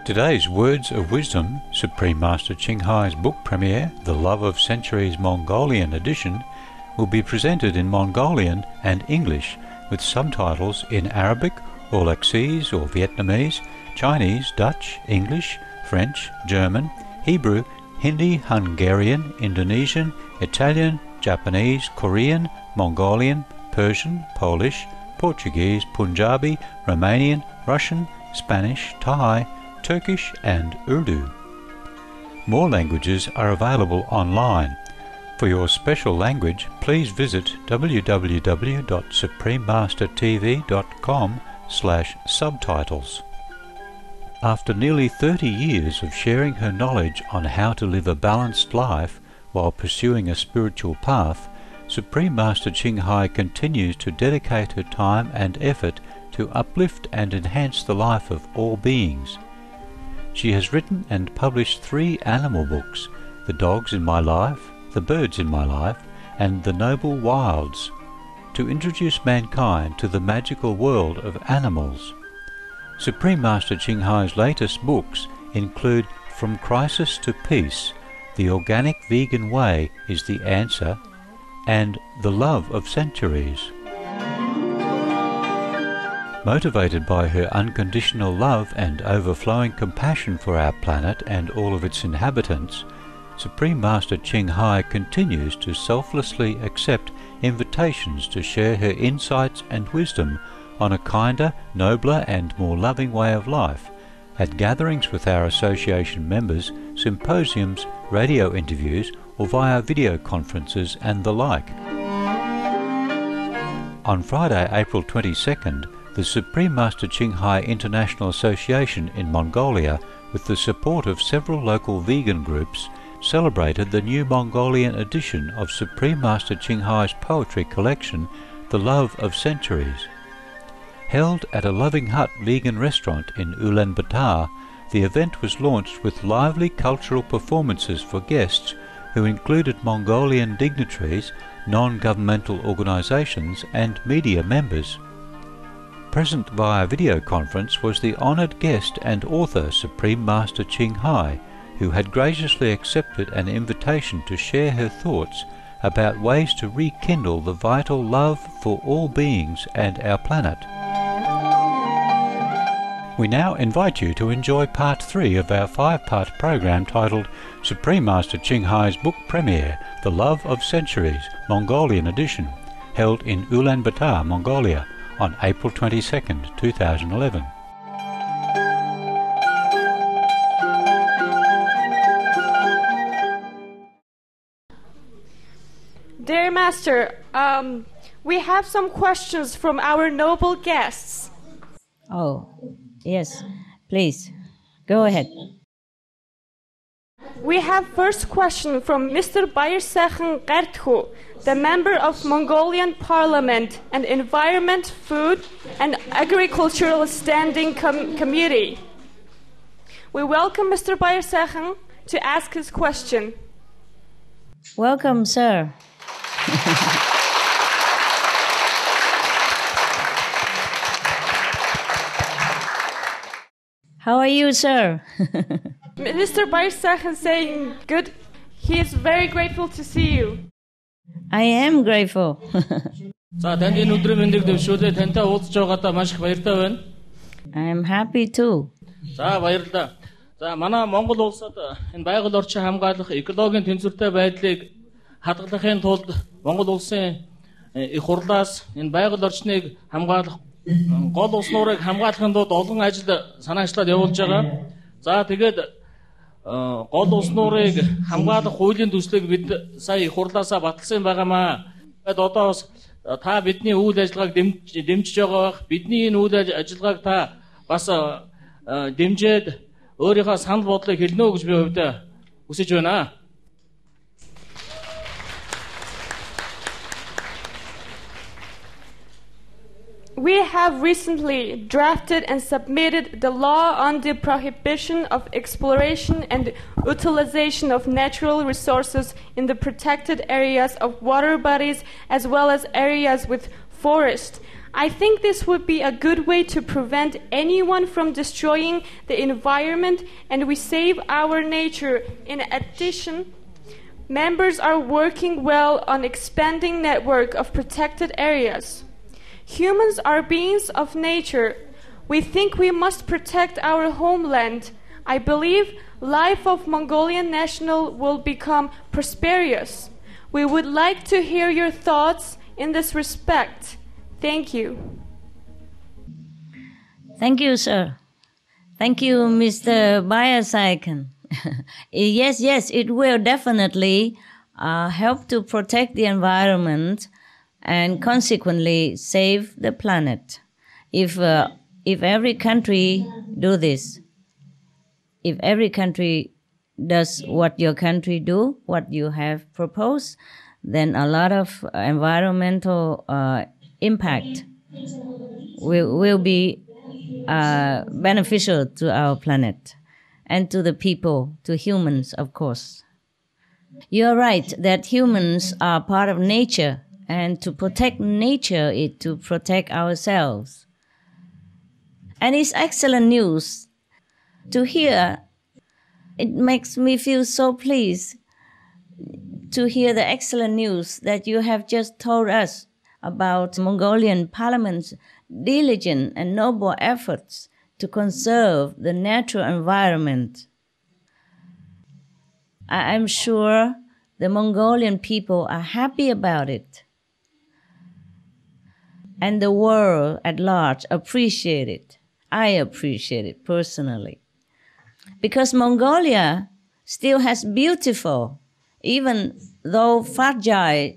Today's Words of Wisdom, Supreme Master Ching Hai's book premiere, The Love of Centuries Mongolian edition, will be presented in Mongolian and English with subtitles in Arabic, Aulacese or Vietnamese, Chinese, Dutch, English, French, German, Hebrew, Hindi, Hungarian, Indonesian, Italian, Japanese, Korean, Mongolian, Persian, Polish, Portuguese, Punjabi, Romanian, Russian, Spanish, Thai, Turkish and Urdu. More languages are available online. For your special language, please visit www.suprememastertv.com/subtitles. After nearly 30 years of sharing her knowledge on how to live a balanced life while pursuing a spiritual path, Supreme Master Ching Hai continues to dedicate her time and effort to uplift and enhance the life of all beings. She has written and published 3 animal books, The Dogs in My Life, The Birds in My Life, and The Noble Wilds, to introduce mankind to the magical world of animals. Supreme Master Ching Hai's latest books include From Crisis to Peace, The Organic Vegan Way is the Answer, and The Love of Centuries. Motivated by her unconditional love and overflowing compassion for our planet and all of its inhabitants, Supreme Master Ching Hai continues to selflessly accept invitations to share her insights and wisdom on a kinder, nobler and more loving way of life at gatherings with our association members, symposiums, radio interviews or via video conferences and the like. On Friday, April 22nd, the Supreme Master Ching Hai International Association in Mongolia, with the support of several local vegan groups, celebrated the new Mongolian edition of Supreme Master Ching Hai's poetry collection, The Love of Centuries. Held at a Loving Hut vegan restaurant in Ulaanbaatar, the event was launched with lively cultural performances for guests who included Mongolian dignitaries, non-governmental organizations and media members. Present via video conference was the honoured guest and author Supreme Master Ching Hai, who had graciously accepted an invitation to share her thoughts about ways to rekindle the vital love for all beings and our planet. We now invite you to enjoy part 3 of our 5-part program titled Supreme Master Ching Hai's book premiere, The Love of Centuries, Mongolian edition, held in Ulaanbaatar, Mongolia, on April 22nd, 2011. Dear Master, we have some questions from our noble guests. Oh, yes, please, go ahead. We have first question from Mr. Bayersechan Gerthu, the member of Mongolian Parliament and Environment, Food and Agricultural Standing Committee. We welcome Mr. Bayersechan to ask his question. Welcome, sir. How are you, sir? Mr. Bayersechan saying good. He is very grateful to see you. I am grateful. За танд энэ өдрийн мэндийг дэвшүүлээ. Тантай уулзж байгаадаа маш их баяртай байна. I am happy too. За баярлалаа. За манай Монгол улсад энэ байгаль орчин хамгаалах, экологийн тэнцвэртэй байдлыг хадгалахын тулд Монгол улсын их хурлаас энэ байгаль орчныг хамгаалах, гол ус нуурыг хамгаалахын тулд олон ажил санаачлаад явуулж байгаа. За тэгээд гол ус нуурыг хамгаалах хуулийн төслийг бид сая их хурлаасаа баталсан байгаамаа. Тэгээд одоо бас та бидний үйл ажиллагааг дэмжиж байгаа бах. Бидний энэ үйл ажиллагааг та бас дэмжиж өөрийнхөө санал бодлыг хэлнэ үү гэж би хувьдаа хүсэж байна. We have recently drafted and submitted the law on the prohibition of exploration and utilization of natural resources in the protected areas of water bodies as well as areas with forest. I think this would be a good way to prevent anyone from destroying the environment, and we save our nature. In addition, members are working well on expanding network of protected areas. Humans are beings of nature. We think we must protect our homeland. I believe life of Mongolian national will become prosperous. We would like to hear your thoughts in this respect. Thank you. Thank you, sir. Thank you, Mr. Bayasaikan. Yes, it will definitely help to protect the environment and consequently save the planet. If every country do this, if every country does what your country do, what you have proposed, then a lot of environmental impact will be beneficial to our planet and to the people, to humans, of course. You're right that humans are part of nature, and to protect nature is to protect ourselves. And it's excellent news to hear. It makes me feel so pleased to hear the excellent news that you have just told us about Mongolian Parliament's diligent and noble efforts to conserve the natural environment. I'm sure the Mongolian people are happy about it. And the world at large appreciate it. I appreciate it personally. Because Mongolia still has beautiful, even though fragile,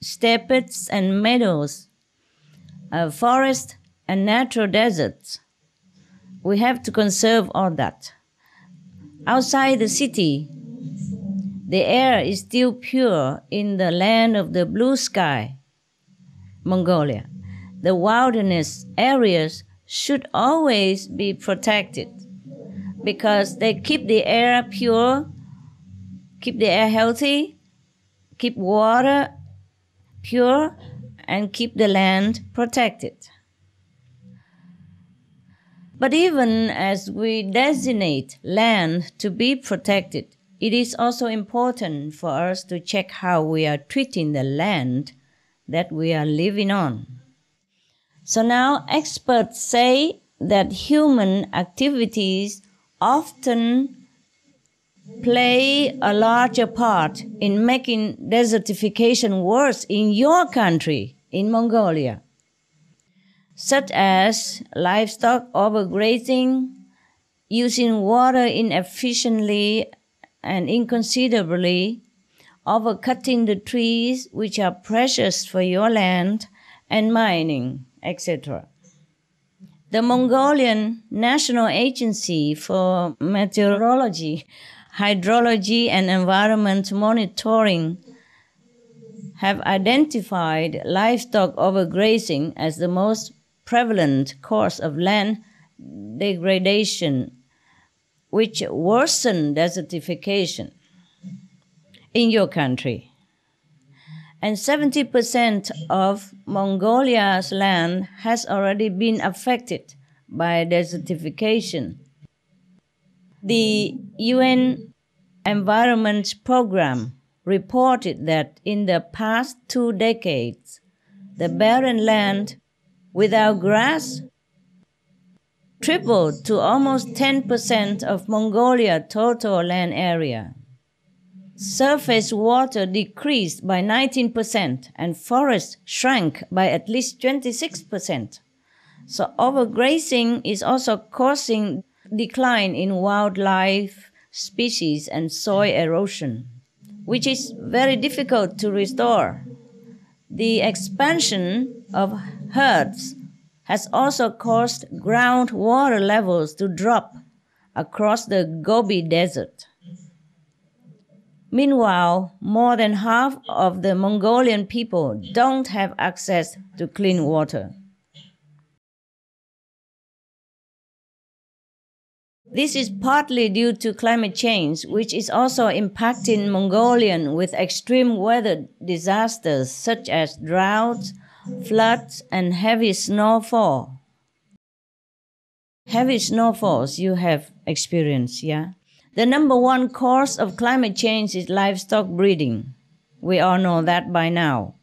steppes and meadows, forests and natural deserts. We have to conserve all that. Outside the city, the air is still pure in the land of the blue sky, Mongolia. The wilderness areas should always be protected because they keep the air pure, keep the air healthy, keep water pure, and keep the land protected. But even as we designate land to be protected, it is also important for us to check how we are treating the land that we are living on. So now experts say that human activities often play a larger part in making desertification worse in your country, in Mongolia, such as livestock overgrazing, using water inefficiently and inconsiderably, overcutting the trees which are precious for your land, and mining, etc. The Mongolian National Agency for Meteorology, Hydrology and Environment Monitoring have identified livestock overgrazing as the most prevalent cause of land degradation, which worsen desertification in your country. And 70% of Mongolia's land has already been affected by desertification. The UN Environment Program reported that in the past 2 decades, the barren land without grass tripled to almost 10% of Mongolia's total land area. Surface water decreased by 19% and forests shrank by at least 26%. So overgrazing is also causing decline in wildlife species and soil erosion, which is very difficult to restore. The expansion of herds has also caused groundwater levels to drop across the Gobi Desert. Meanwhile, more than half of the Mongolian people don't have access to clean water. This is partly due to climate change, which is also impacting Mongolian with extreme weather disasters such as droughts, floods and heavy snowfall. Heavy snowfalls you have experienced, yeah? The number one cause of climate change is livestock breeding. We all know that by now.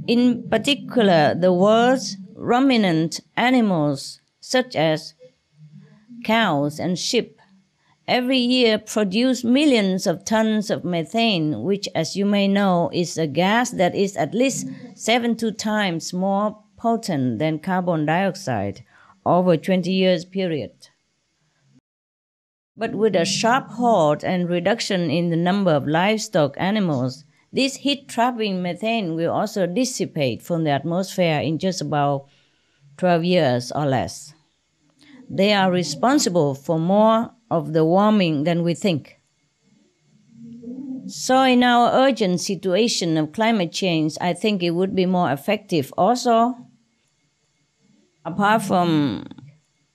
In particular, the world's ruminant animals, such as cows and sheep, every year produce millions of tons of methane, which, as you may know, is a gas that is at least 72 times more potent than carbon dioxide over a 20 years period. But with a sharp halt and reduction in the number of livestock animals, this heat-trapping methane will also dissipate from the atmosphere in just about 12 years or less. They are responsible for more of the warming than we think. So in our urgent situation of climate change, I think it would be more effective also, apart from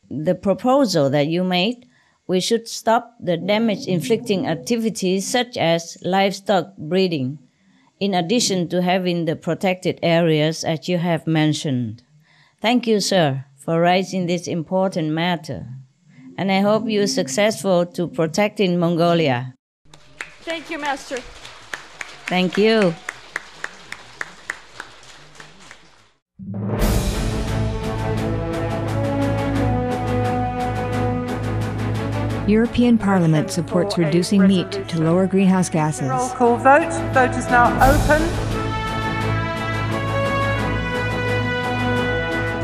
the proposal that you made, we should stop the damage-inflicting activities such as livestock breeding, in addition to having the protected areas as you have mentioned. Thank you, sir, for raising this important matter. And I hope you're successful to protect in Mongolia. Thank you, Master. Thank you. European Parliament supports reducing meat to lower greenhouse gases. Roll call vote. Vote is now open.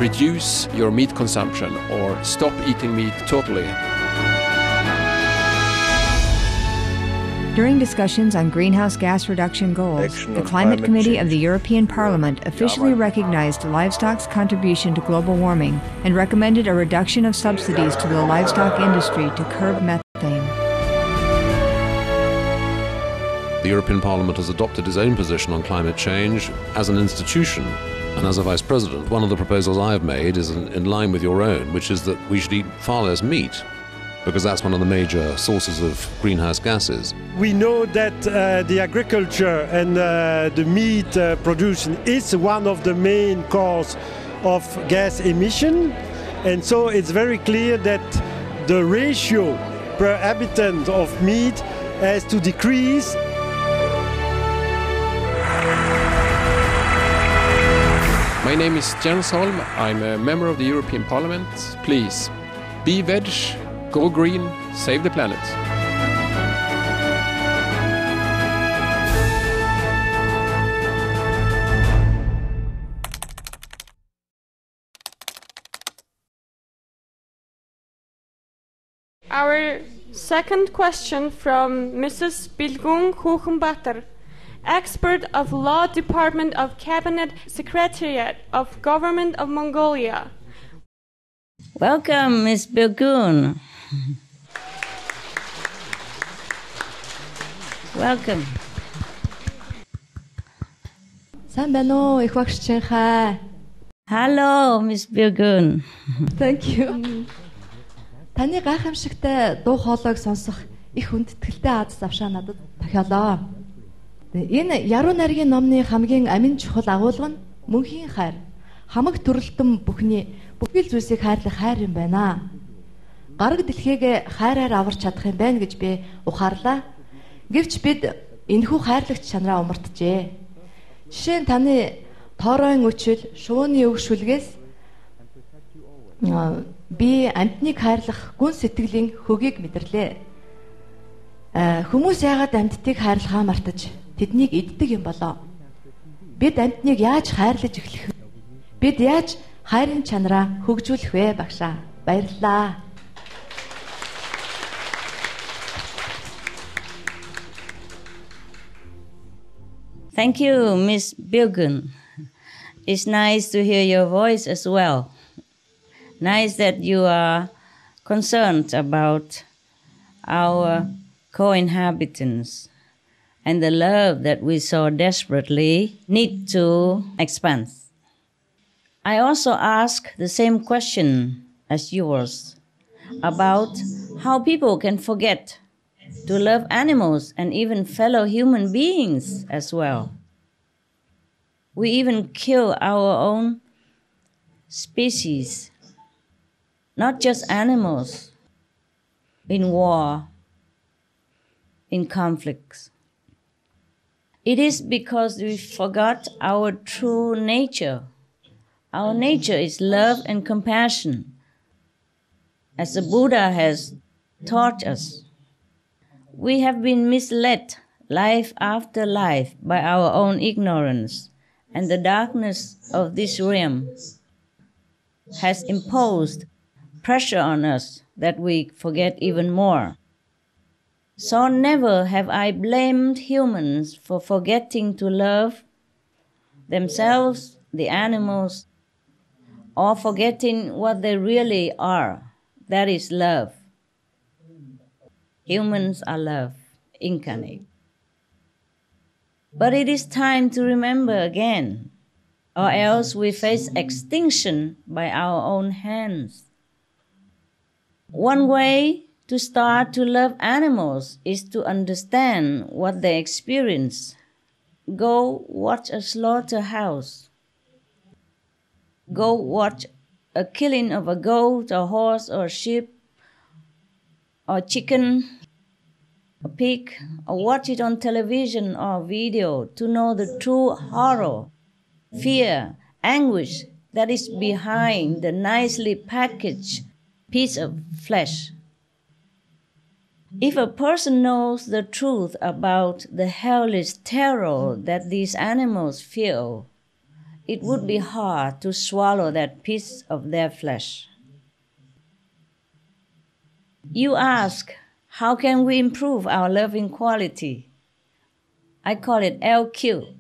Reduce your meat consumption or stop eating meat totally. During discussions on greenhouse gas reduction goals, the Climate Committee of the European Parliament officially recognized livestock's contribution to global warming and recommended a reduction of subsidies to the livestock industry to curb methane. The European Parliament has adopted its own position on climate change as an institution. And as a Vice President, one of the proposals I have made is in line with your own, which is that we should eat far less meat, because that's one of the major sources of greenhouse gases. We know that the agriculture and the meat production is one of the main causes of gas emission, and so it's very clear that the ratio per habitant of meat has to decrease. My name is Jens Holm. I'm a member of the European Parliament. Please, be veg, go green, save the planet. Our second question from Mrs. Bilgung Huchenbatter, expert of Law Department of Cabinet Secretariat of Government of Mongolia. Welcome, Ms. Bilgun. Welcome. Сайн байна уу, их багш Чинхай. Hello, Ms. Bilgun. Thank you. Таны гайхамшигтай дуу хоолойг сонсох их хүндэтгэлтэй аз завшаа надад тохиолоо. Энэ яруу найргийн номны хамгийн амин чухал агуулга нь мөнхийн хайр. Хамаг төрөлтөн бүхний бүхэл зүйлсийг хайрлах хайр юм байна. Гараг дэлхийг хайраар аварч чадах юм байна гэж би ухаарлаа. Гэвч бид энэхүү хайрлагч чанараа умартжээ. Жишээ нь таны тооройн үчил, шувууны өвгшүлгээс би амьтныг хайрлах гүн сэтгэлийн хөгийг мэдэрлээ. Хүмүүс яагаад амьтдыг хайрлахаа мартаж тэднийг иддэг юм болоо? Бид амьтныг яаж хайрлаж эхлэх вэ? Бид яаж хайрын чанараа хөгжүүлэх вэ, багшаа? Баярлалаа. Thank you, Ms. Bilgun. It's nice to hear your voice as well. Nice that you are concerned about our co-inhabitants and the love that we so desperately need to expand. I also ask the same question as yours about how people can forget to love animals and even fellow human beings as well. We even kill our own species, not just animals, in war, in conflicts. It is because we forgot our true nature. Our nature is love and compassion, as the Buddha has taught us. We have been misled life after life by our own ignorance, and the darkness of this realm has imposed pressure on us that we forget even more. So never have I blamed humans for forgetting to love themselves, the animals, or forgetting what they really are. That is love. Humans are love incarnate. But it is time to remember again, or else we face extinction by our own hands. One way to start to love animals is to understand what they experience. Go watch a slaughterhouse. Go watch a killing of a goat, a horse, or sheep, or chicken, a pig, or watch it on television or video to know the true horror, fear, anguish that is behind the nicely packaged piece of flesh. If a person knows the truth about the hellish terror that these animals feel, it would be hard to swallow that piece of their flesh. You ask, how can we improve our loving quality? I call it LQ.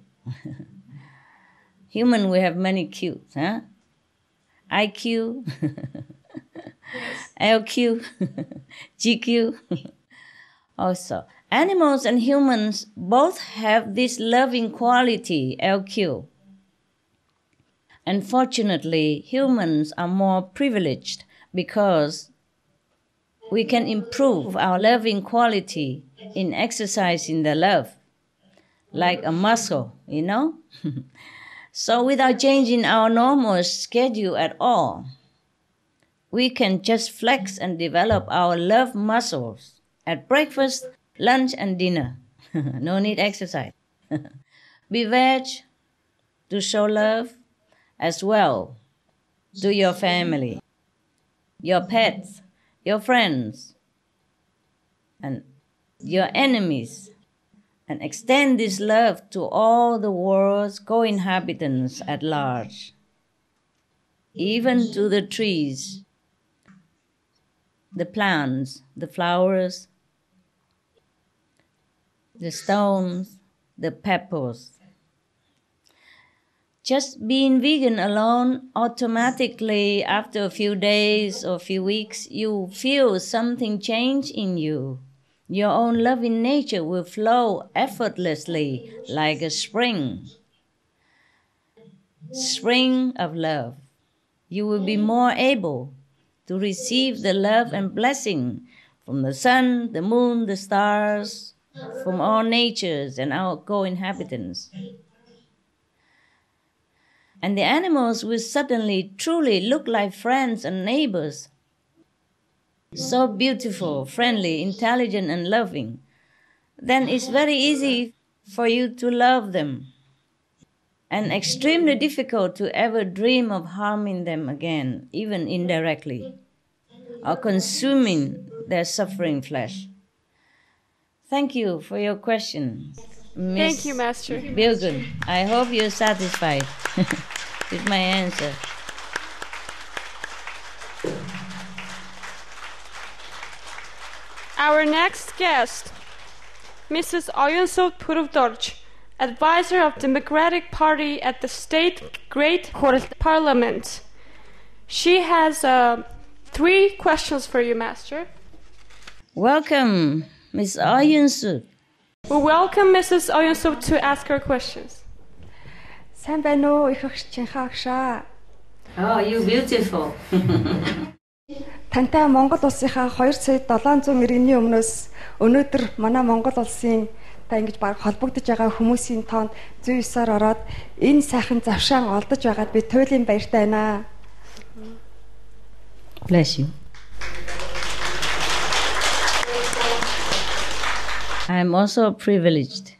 Human, we have many Qs, huh? IQ, LQ, GQ. Also, animals and humans both have this loving quality, LQ. Unfortunately, humans are more privileged because we can improve our loving quality in exercising the love, like a muscle, you know? So without changing our normal schedule at all, we can just flex and develop our love muscles at breakfast, lunch, and dinner. No need exercise. Be veg to show love as well to your family, your pets, your friends, and your enemies, and extend this love to all the world's co-inhabitants at large, even to the trees, the plants, the flowers, the stones, the pebbles. Just being vegan alone, automatically after a few days or a few weeks, you feel something change in you. Your own loving nature will flow effortlessly like a spring of love. You will be more able to receive the love and blessing from the sun, the moon, the stars, from all natures and our co-inhabitants. And the animals will suddenly truly look like friends and neighbors. So beautiful, friendly, intelligent, and loving. Then it's very easy for you to love them, and extremely difficult to ever dream of harming them again, even indirectly, or consuming their suffering flesh. Thank you for your question, Ms. Thank you, Master. Bilgun. I hope you're satisfied with my answer. Our next guest, Mrs. Oyunsuk Puruvdorj, advisor of Democratic Party at the State Great Parliament. She has 3 questions for you, Master. Welcome, Ms. Oyunsuk. We welcome Mrs. Oyunsuk to ask her questions. Сайн байна уу, их агшаа агшаа. Oh, you beautiful. Тантай Монгол улсынхаа 2 сая 700 иргэний өмнөөс өнөөдөр манай Монгол улсын та ингэж баг холбогдож байгаа хүмүүсийн тоонд 109-аар ороод энэ сайхан завшаан олдож байгаад би туйлын баяртай байна. Bless you. I'm also privileged.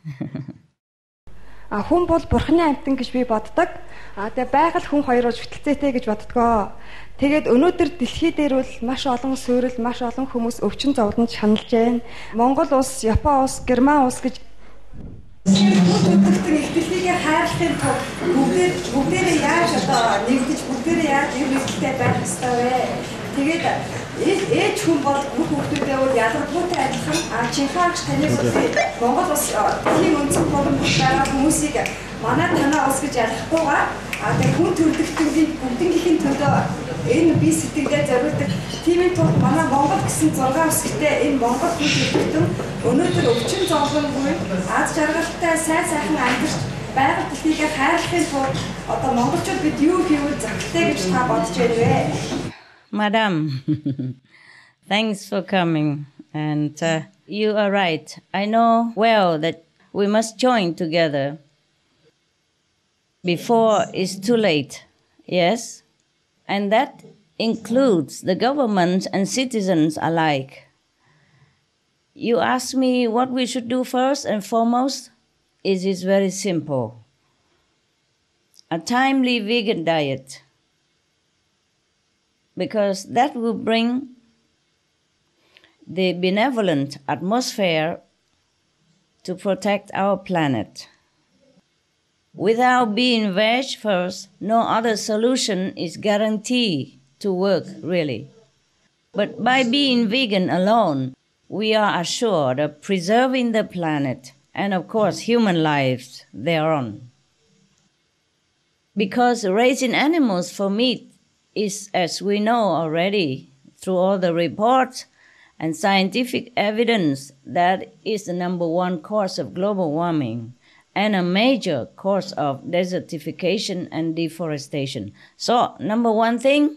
Хүн бол бурхны амьтан гэж би боддог. Тэгээ байгаль хүн хоёроо шүтэлцээтэй гэж боддгоо. Тэгээд өнөөдөр дэлхий дээр бол маш олон суурил, маш олон хүмүүс өвчин зовлонд шаналж байна. Монгол улс, Япон улс, Герман улс гэж дэлхийгээ хайрлахын тулд бүгдээрээ яаж одоо нэгдэж бүгдээрээ яаж нэгдэлтэй байх ёстой вэ? Тэгээд ээж хүн бол бүх хүмүүстэй бол ялгарлуутай адилхан чихаагч таны Монгол улс тийм өнцөг боломжтой хүмүүсийг манай танаа улс гэж ялгахгүйгээр тэгээд хүн төрөлхтөнгийн бүгднийхээ төлөө энэ би сэтгэлдээ зориулдаг тиймийн тулд манай Монгол гэсэн 6 үсгтэй энэ Монгол хүн төрөлхтөн өнөөдөр өвчин зовлонгүй аз жаргалтай сайхан амьдарч байгаль дэлхийгээ хайрлахын тулд одоо монголчууд бид юу хийвэл зөвхтэй гэж та бодож байна вэ? Madam, thanks for coming. And you are right. I know well that we must join together before it's too late. Yes? And that includes the government and citizens alike. You ask me what we should do first and foremost. It is very simple. A timely vegan diet. Because that will bring the benevolent atmosphere to protect our planet. Without being veg first, no other solution is guaranteed to work, really. But by being vegan alone, we are assured of preserving the planet and, of course, human lives thereon. Because raising animals for meat is, as we know already, through all the reports and scientific evidence, that is the number one cause of global warming and a major cause of desertification and deforestation. So, number one thing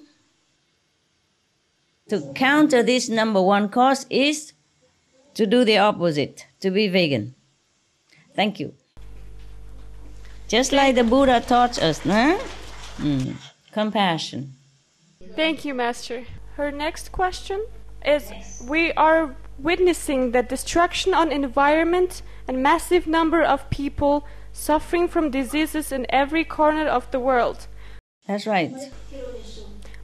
to counter this number one cause is to do the opposite, to be vegan. Thank you. Just like the Buddha taught us, huh? Compassion. Thank you, Master. Her next question is, we are witnessing the destruction on environment and massive number of people suffering from diseases in every corner of the world. That's right.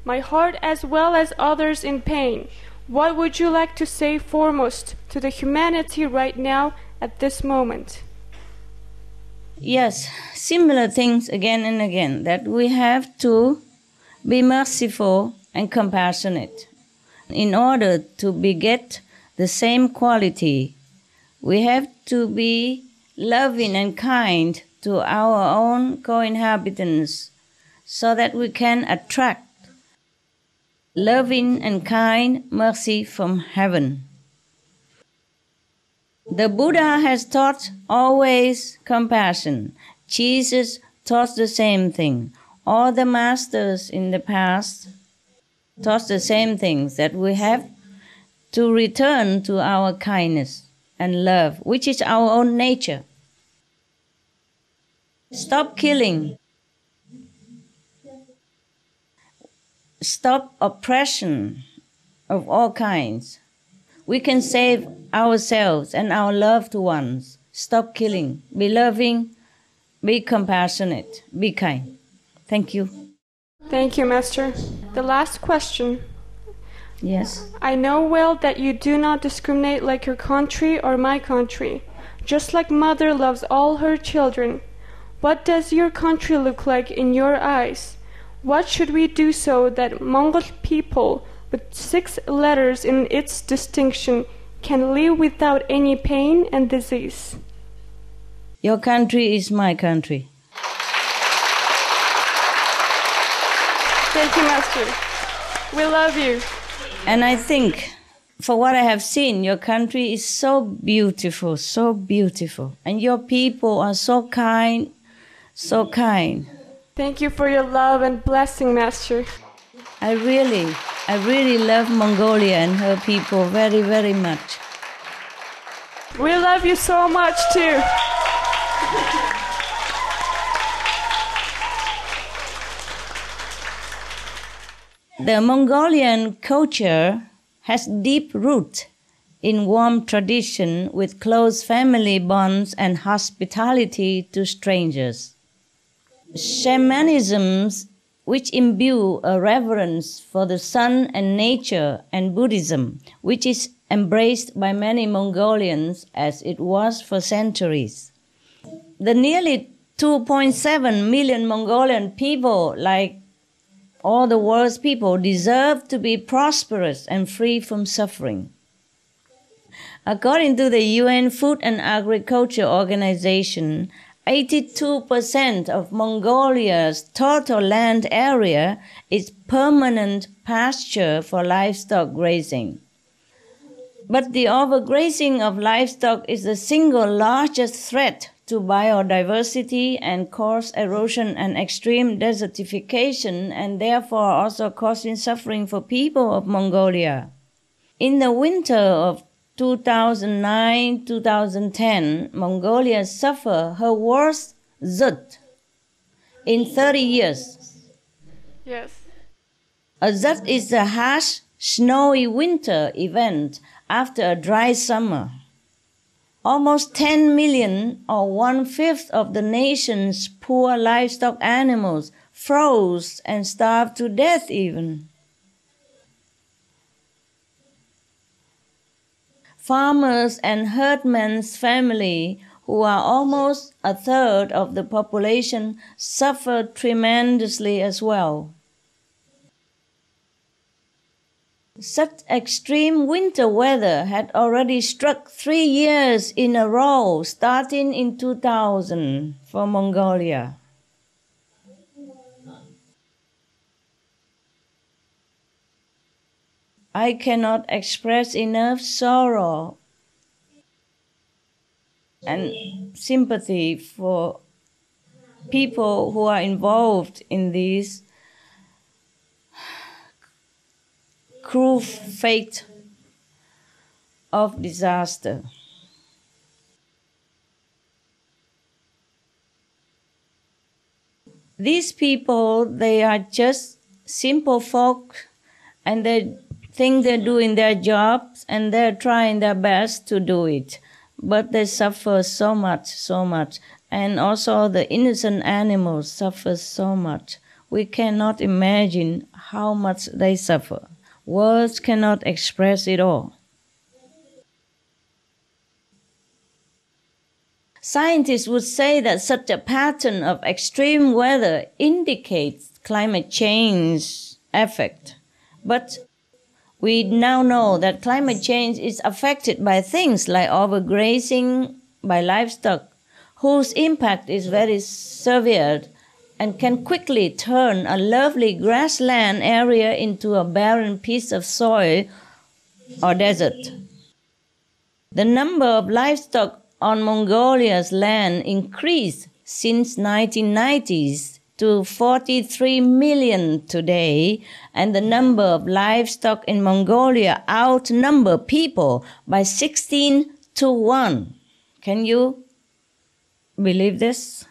My heart as well as others in pain. What would you like to say foremost to the humanity right now at this moment? Yes, similar things again and again, that we have to be merciful and compassionate. In order to beget the same quality, we have to be loving and kind to our own co-inhabitants so that we can attract loving and kind mercy from heaven. The Buddha has taught always compassion. Jesus taught the same thing. All the masters in the past taught the same things, that we have to return to our kindness and love, which is our own nature. Stop killing. Stop oppression of all kinds. We can save ourselves and our loved ones. Stop killing. Be loving. Be compassionate. Be kind. Thank you. Thank you, Master. The last question. Yes. I know well that you do not discriminate like your country or my country. Just like mother loves all her children. What does your country look like in your eyes? What should we do so that Mongol people with 6 letters in its distinction can live without any pain and disease? Your country is my country. Thank you, Master. We love you. And I think, for what I have seen, your country is so beautiful, so beautiful. And your people are so kind, so kind. Thank you for your love and blessing, Master. I really love Mongolia and her people very, very much. We love you so much too. The Mongolian culture has deep roots in warm tradition with close family bonds and hospitality to strangers. Shamanism, which imbue a reverence for the sun and nature, and Buddhism, which is embraced by many Mongolians as it was for centuries. The nearly 2.7 million Mongolian people, like all the world's people, deserve to be prosperous and free from suffering. According to the UN Food and Agriculture Organization, 82% of Mongolia's total land area is permanent pasture for livestock grazing. But the overgrazing of livestock is the single largest threat to biodiversity and cause erosion and extreme desertification, and therefore also causing suffering for people of Mongolia. In the winter of 2009-2010, Mongolia suffered her worst drought in 30 years. Yes. A drought is a harsh, snowy winter event after a dry summer. Almost 10 million, or 1/5 of the nation's poor livestock animals, froze and starved to death even. Farmers and herdmen's family, who are almost a third of the population, suffered tremendously as well. Such extreme winter weather had already struck 3 years in a row, starting in 2000 for Mongolia. I cannot express enough sorrow and sympathy for people who are involved in this cruel fate of disaster. These people, they are just simple folk, and they think they're doing their jobs and they're trying their best to do it. But they suffer so much. And also the innocent animals suffer so much. We cannot imagine how much they suffer. Words cannot express it all. Scientists would say that such a pattern of extreme weather indicates climate change effect. But we now know that climate change is affected by things like overgrazing by livestock, whose impact is very severe and can quickly turn a lovely grassland area into a barren piece of soil or desert. The number of livestock on Mongolia's land increased since 1990s to 43 million today, and the number of livestock in Mongolia outnumber people by 16-1. Can you believe this?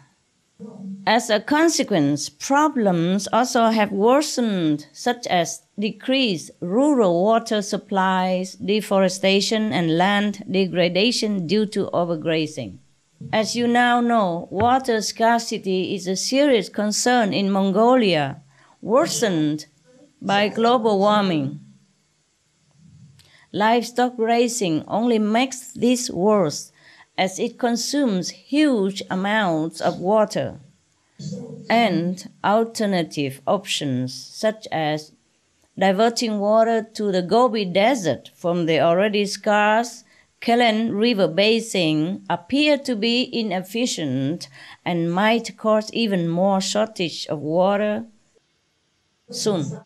As a consequence, problems also have worsened, such as decreased rural water supplies, deforestation, and land degradation due to overgrazing. As you now know, water scarcity is a serious concern in Mongolia, worsened by global warming. Livestock raising only makes this worse, as it consumes huge amounts of water, and alternative options such as diverting water to the Gobi Desert from the already scarce Kelen River basin appear to be inefficient and might cause even more shortage of water soon.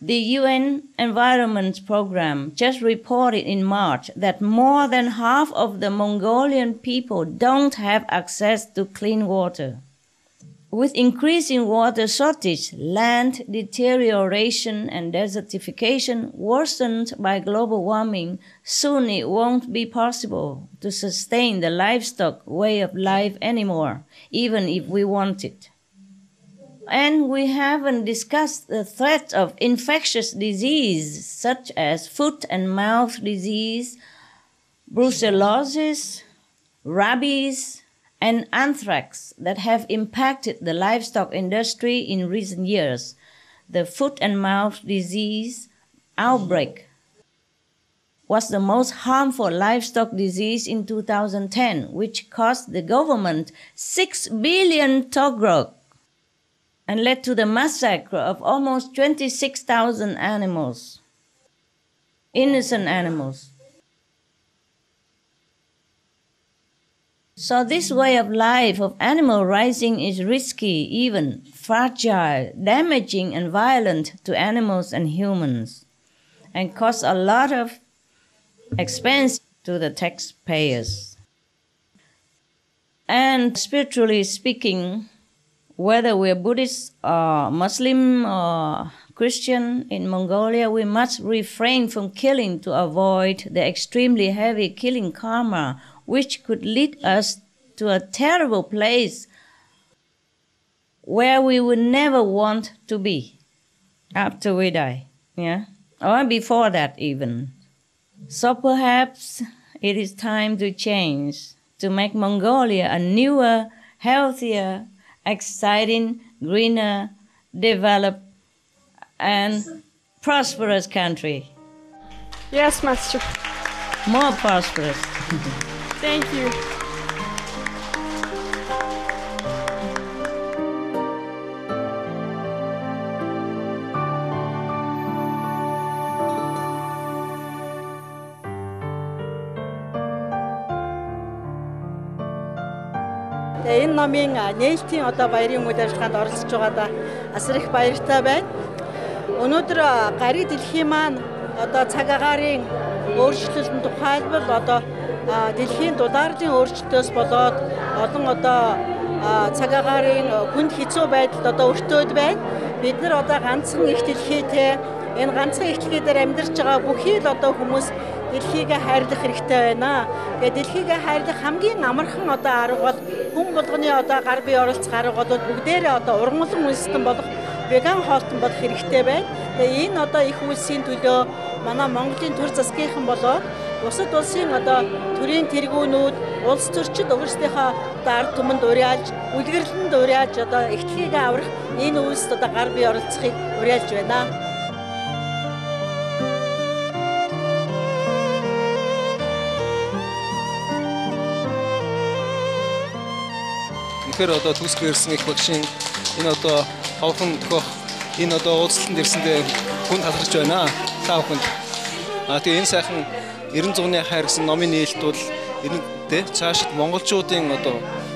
The UN Environment Programme just reported in March that more than half of the Mongolian people don't have access to clean water. With increasing water shortage, land deterioration and desertification worsened by global warming, soon it won't be possible to sustain the livestock way of life anymore, even if we want it. And we haven't discussed the threat of infectious disease such as foot and mouth disease, brucellosis, rabies, and anthrax that have impacted the livestock industry in recent years. The foot and mouth disease outbreak was the most harmful livestock disease in 2010, which cost the government 6 billion togrok and led to the massacre of almost 26,000 animals, innocent animals. So this way of life of animal raising is risky, even fragile, damaging and violent to animals and humans, and costs a lot of expense to the taxpayers. And spiritually speaking, whether we're Buddhist or Muslim or Christian in Mongolia, we must refrain from killing to avoid the extremely heavy killing karma, which could lead us to a terrible place where we would never want to be after we die, or before that even. So perhaps it is time to change, to make Mongolia a newer, healthier, exciting, greener, developed, and prosperous country. Yes, Master. More prosperous. Thank you. Энэ номын нээлтийн баярын үйл ажиллагаанд оролцож байгаадаа асар их баяртай байна. Өнөөдөр гариг дэлхийн маань цаг агаарын өөрчлөлтөнд тухайлбал дэлхийн дулаарлын өөрчлөлтөөс болоод олон цаг агаарын хүнд хэцүү байдалд өртөөд байна. Бид нар ганцхан их дэлхийтэй энэ ганцхан их дэлхий дээр амьдарч байгаа бүхий л хүмүүс дэлхийг хайрлах хэрэгтэй байна. Тэгээд дэлхийг хайрлах хамгийн амархан арга бол хүн болгоны гар бие оролцох арга бол бүгдээрээ ургамлан үндэстэн болох веган хоолтон болох хэрэгтэй байна. Тэгээд энэ их үйлсийн төлөө манай Монголын төр засгийнхан болоод бусад улсын төрийн тэргүүнүүд улс төрчид өөрсдийнхөө ард түмэнд уриалж, үлгэрлэнд уриалж их дэлхийг аврах энэ үйлсд гар бие оролцохыг уриалж байна. Тэгэхээр төсгөө ирсэн их багшийн энэ ховхон төхөх энэ уулзалтанд ирсэндээ хүнд талархаж байна. Та бүхэнд. Тэгээ энэ сайхан 90 зуны хайр гэсэн номын нээлт бол энэтэй цаашид монголчуудын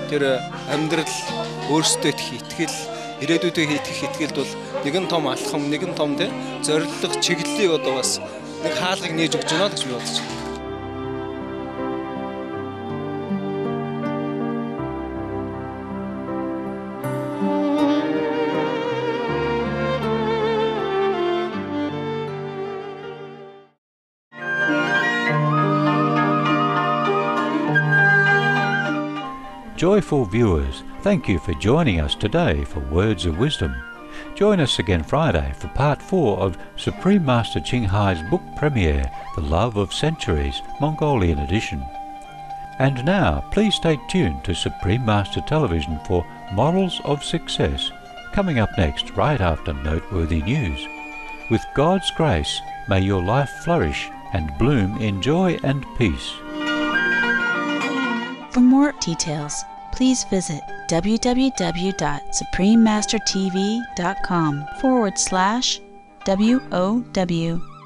тэр амьдрал өөрсдөө итгэл, ирээдүйдээ итгэх итгэлд бол нэгэн том алхам, нэгэн том зорилго, чиглэлийг бас нэг хаалгыг нээж өгч байна гэж би бодож байна. Joyful viewers, thank you for joining us today for Words of Wisdom. Join us again Friday for Part 4 of Supreme Master Qinghai's book premiere, The Love of Centuries, Mongolian edition. And now, please stay tuned to Supreme Master Television for Models of Success, coming up next right after noteworthy news. With God's grace, may your life flourish and bloom in joy and peace. For more details, please visit www.suprememastertv.com/WOW